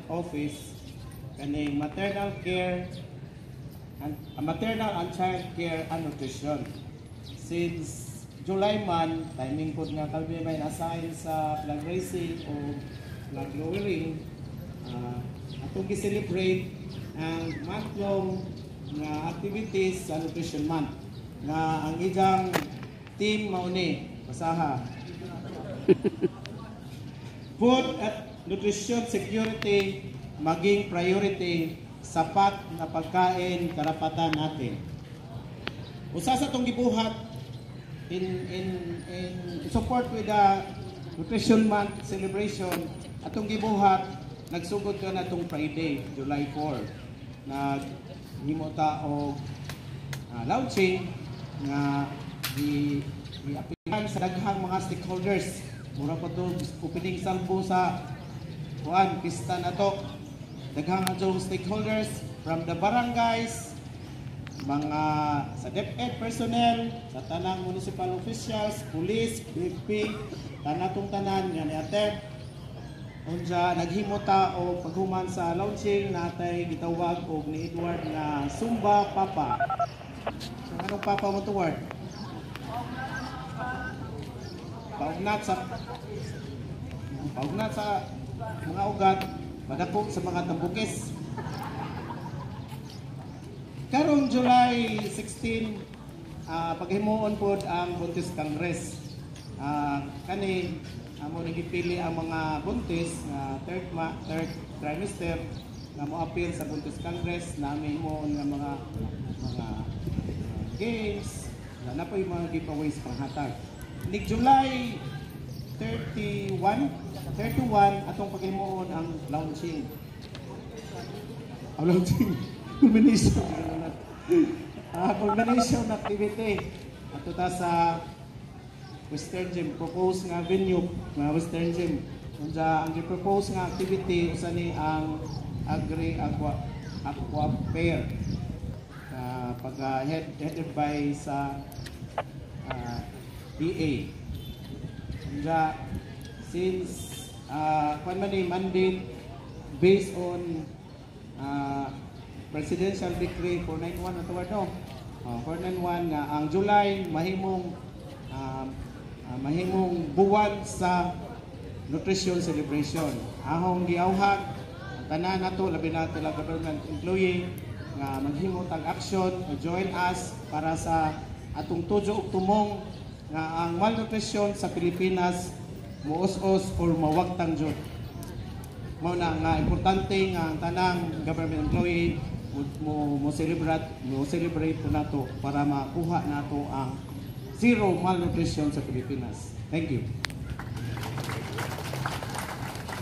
office kaning maternal care and maternal and child care and nutrition. Since July man, timing po nga kami may assign sa flag raising o flag lowering, atong gi-celebrate ang month-long nga activities sa Nutrition Month nga ang ijang team mauni basaha food at nutrition security maging priority, sapat na pagkain karapatan natin. Usa sa itong gibuhat in support with the Nutrition Month celebration, atong gibuhat nagsugod ka na itong Friday, July 4. Naghimota og launching nga i-apilan sa daghang mga stakeholders. Mura pa ito opening salvo sa pista na to. Daghang adjong stakeholders from the barangays, mga sa DepEd personnel, sa tanang municipal officials, police, BFP, tanatong tanan nga ni-attend. Unja naghimota o paghuman sa launching natay gitawag og ni Edward na Zumba Papa. So anong papa mo to, Ward? Paugnat sa mga ugat, madako sa mga tambukis. Karong July 16, paghimuon pod ang Buntis Congress. Kani amo nagipili ang mga buntis na third trimester na mo-appeal sa Buntis Congress na himuon nga mga games, na po yung mga giveaways panghatag. Ni July 31 atong paghimuon ang launching. Ang launching culmination activity ato ta sa Western Gym, propose nga venue nga Western Gym. Unsa ang gi-propose nga activity usa ni ang aqua fair. Headed by sa PA. Since mandate based on presidential decree 491 at no? 491 nga ang July mahimong buwan sa nutrition celebration. Ahong giawhag ang tanan nato labi nato la government employee nga maghimo tag action o join us para sa atong tujo ug tumong nga ang malnutrition sa Pilipinas muos-os or mawagtang jud. Mao na nga importante nga ang tanang government employee mo celebrate po nato para makuha nato ang zero malnutrition sa Pilipinas. Thank you.